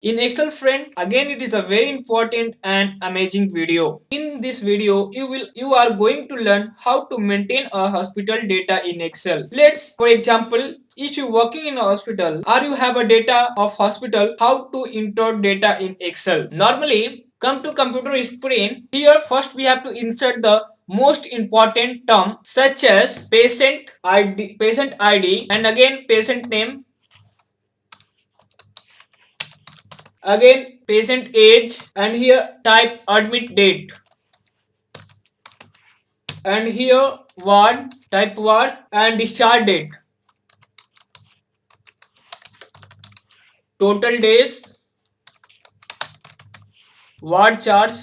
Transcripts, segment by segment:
In Excel friend, again it is a very important and amazing video. In this video, you are going to learn how to maintain a hospital data in Excel. Let's, for example, if you working in a hospital or you have a data of hospital, how to enter data in Excel. Normally, come to computer screen. Here first we have to insert the most important term such as patient ID and again patient name, again patient age, and here type admit date, and here ward, type ward, and discharge date, total days, ward charge,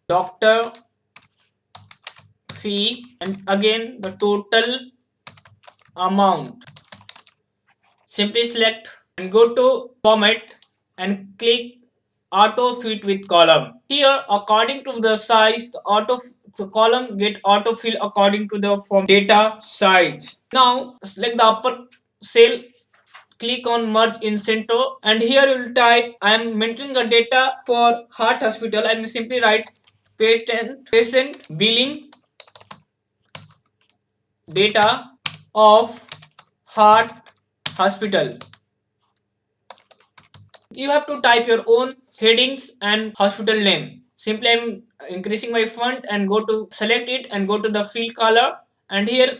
doctor fee, and again the total amount. Simply select and go to format and click auto fit with column. Here according to the size, the column get auto fill according to the form data size. Now select the upper cell, click on merge in center, and here you will type I am maintaining the data for heart hospital. I will simply write patient billing data of heart hospital. You have to type your own headings and hospital name. Simply I'm increasing my font and go to select it and go to the fill color, and here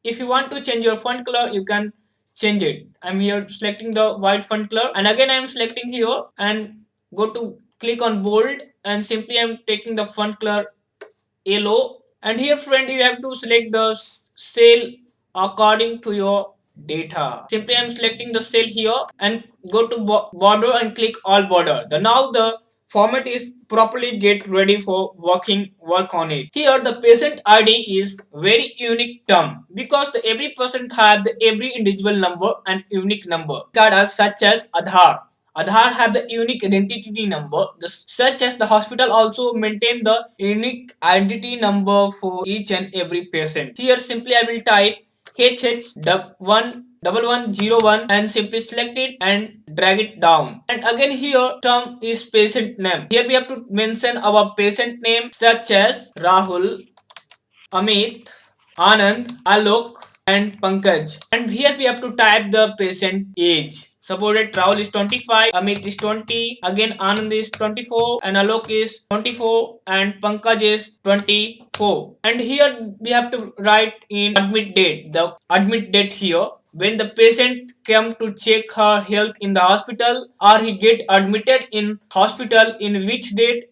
if you want to change your font color you can change it. I'm here selecting the white font color, and again I'm selecting here and go to click on bold, and simply I'm taking the font color yellow, and here friend you have to select the cell according to your data. Simply I'm selecting the cell here and go to border and click all border. Now the format is properly get ready for work on it. Here the patient ID is very unique term because every person have the every individual number and unique number card as such as Aadhaar have the unique identity number, such as the hospital also maintain the unique identity number for each and every patient. Here simply I will type HH1101 and simply select it and drag it down. And again here term is patient name. Here we have to mention our patient name such as Rahul, Amit, Anand, Alok, and Pankaj. And here we have to type the patient age. Suppose that Rahul is 25, Amit is 20, again Anand is 24, and Alok is 24, and Pankaj is 24. And here we have to write in admit date. The admit date here when the patient came to check her health in the hospital or he get admitted in hospital, in which date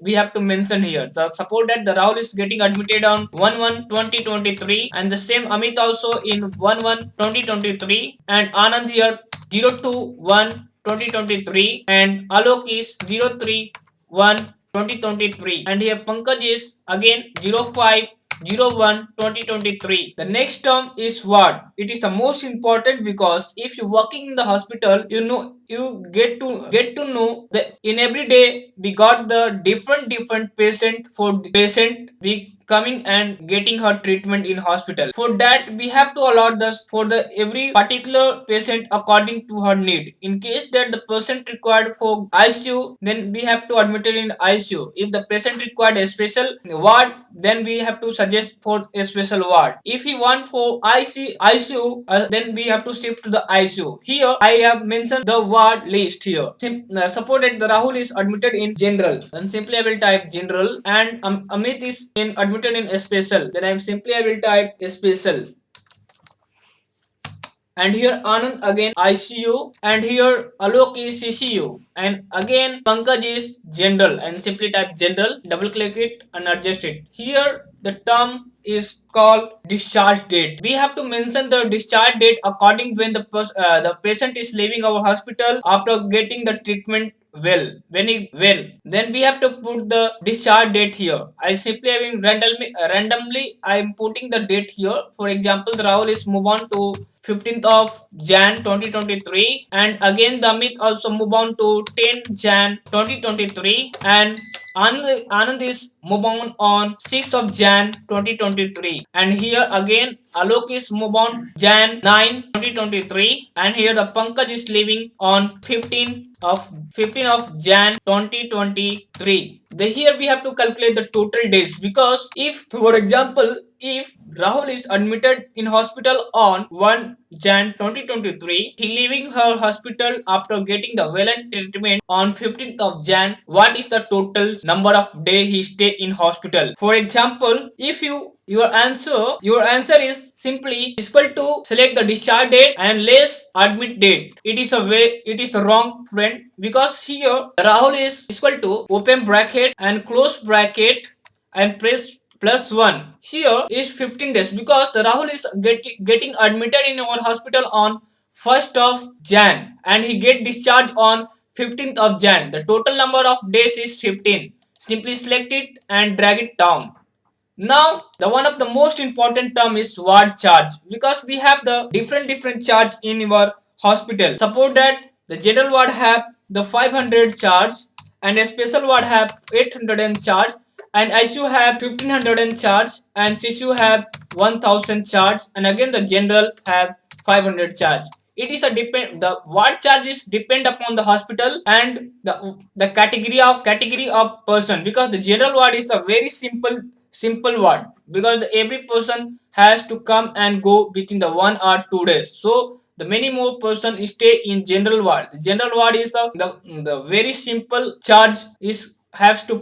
we have to mention here. So suppose that the Rahul is getting admitted on 1/1/2023 and the same Amit also in 1/1/2023 and Anand here 0/2/1/2023 and Alok is 0/3/1/2023 and here Pankaj is again 05/01/2023. The next term is what? It is the most important because if you working in the hospital, you know you get to know that in every day we got the different patient for the patient we coming and getting her treatment in hospital. For that we have to allot this for the every particular patient according to her need. In case that the patient required for ICU, then we have to admit it in ICU. If the patient required a special ward, then we have to suggest for a special ward. If he want for ICU, then we have to shift to the ICU. Here I have mentioned the ward list here. Suppose that the Rahul is admitted in general, and simply I will type general, and Amit is admitted in a special. Then I will type a special. And here Anand again ICU, and here Alok is CCU, and again Pankaj is general, and simply type general, double click it and adjust it. Here the term is called discharge date. We have to mention the discharge date according when the patient is leaving our hospital after getting the treatment well, then we have to put the discharge date here. I simply having randomly I am putting the date here. For example, the Rahul is move on to 15th of Jan 2023, and again the Amit also move on to 10 Jan 2023, and Anand is move on 6th of Jan 2023, and here again Alok is move on Jan 9 2023, and here the Pankaj is leaving on 15th of Jan 2023. Here we have to calculate the total days, because if, for example, if Rahul is admitted in hospital on 1 Jan 2023, he leaving her hospital after getting the well and treatment on 15th of Jan, what is the total number of day he stay in hospital? For example, if your answer is simply equal to select the discharge date and less admit date. It is a wrong, friend, because here Rahul is equal to open bracket and close bracket and press +1. Here is 15 days, because the Rahul is getting admitted in our hospital on 1st of Jan and he get discharged on 15th of Jan. The total number of days is 15. Simply select it and drag it down. Now, the one of the most important term is ward charge, because we have the different charge in your hospital. Suppose that the general ward have the 500 charge, and a special ward have 800 and charge, and ICU have 1500 and charge, and CCU have 1000 charge, and again the general have 500 charge. It is a depend the ward charges depend upon the hospital and the category of person, because the general ward is a very simple word, because every person has to come and go within the 1 or 2 days. So the many more person stay in general ward. The general ward is the very simple charge is has to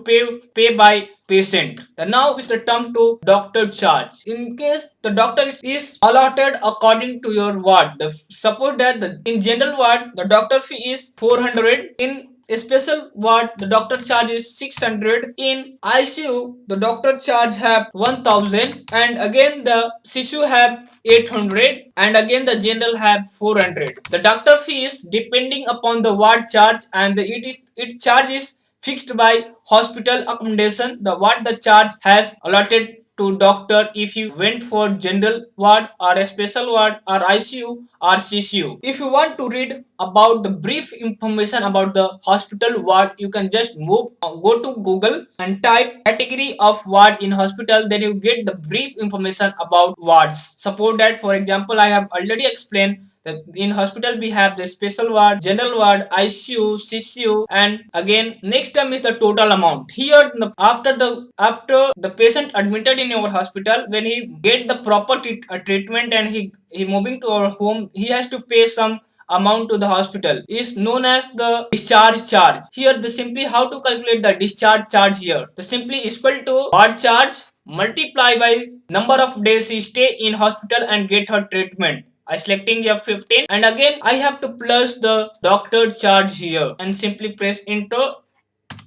pay by patient. And now is the term to doctor charge. In case the doctor is allotted according to your ward. Suppose that in general ward the doctor fee is 400. In a special ward, the doctor charge is 600. In ICU, the doctor charge have 1000, and again the CCU have 800, and again the general have 400. The doctor fee is depending upon the ward charge, and it charge is fixed by hospital accommodation. The what the charge has allotted to doctor if you went for general ward or a special ward or ICU or CCU. If you want to read about the brief information about the hospital ward, you can just go to Google and type category of ward in hospital. Then you get the brief information about wards. Suppose that, for example, I have already explained that in hospital we have the special ward, general ward, ICU, CCU, and again next term is the total amount. Here after the patient admitted in our hospital, when he get the proper treatment and he moving to our home, he has to pay some amount to the hospital, is known as the discharge charge. Here the simply how to calculate the discharge charge here. The simply equal to ward charge multiply by number of days he stay in hospital and get her treatment. I selecting here 15, and again I have to plus the doctor charge here and simply press enter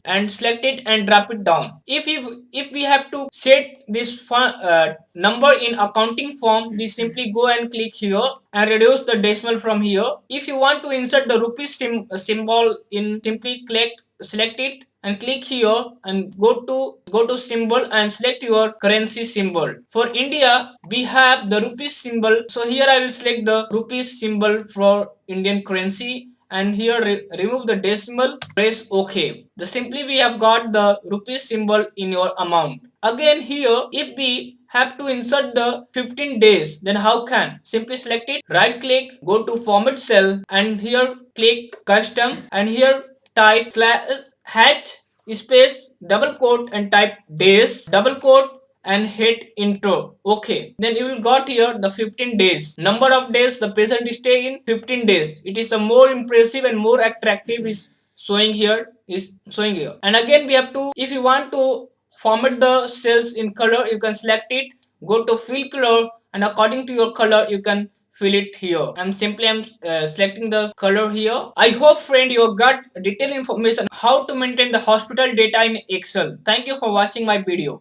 and select it and drop it down. If we have to set this number in accounting form, we simply go and click here and reduce the decimal from here. If you want to insert the rupees symbol in, simply select it and click here and go to symbol and select your currency symbol. For India we have the rupees symbol, so here I will select the rupees symbol for Indian currency, and here remove the decimal, press OK. The simply we have got the rupees symbol in your amount. Again here if we have to insert the 15 days, then how can? Simply select it, right click, go to format cell, and here click custom, and here type # space double quote and type days double quote and hit intro. Okay, then you will got here the 15 days. Number of days the patient stay in 15 days. It is a more impressive and more attractive is showing here. And again we have to, if you want to format the cells in color, you can select it, go to fill color, and according to your color you can fill it here. I'm selecting the color here. I hope friend you got detailed information how to maintain the hospital data in Excel. Thank you for watching my video.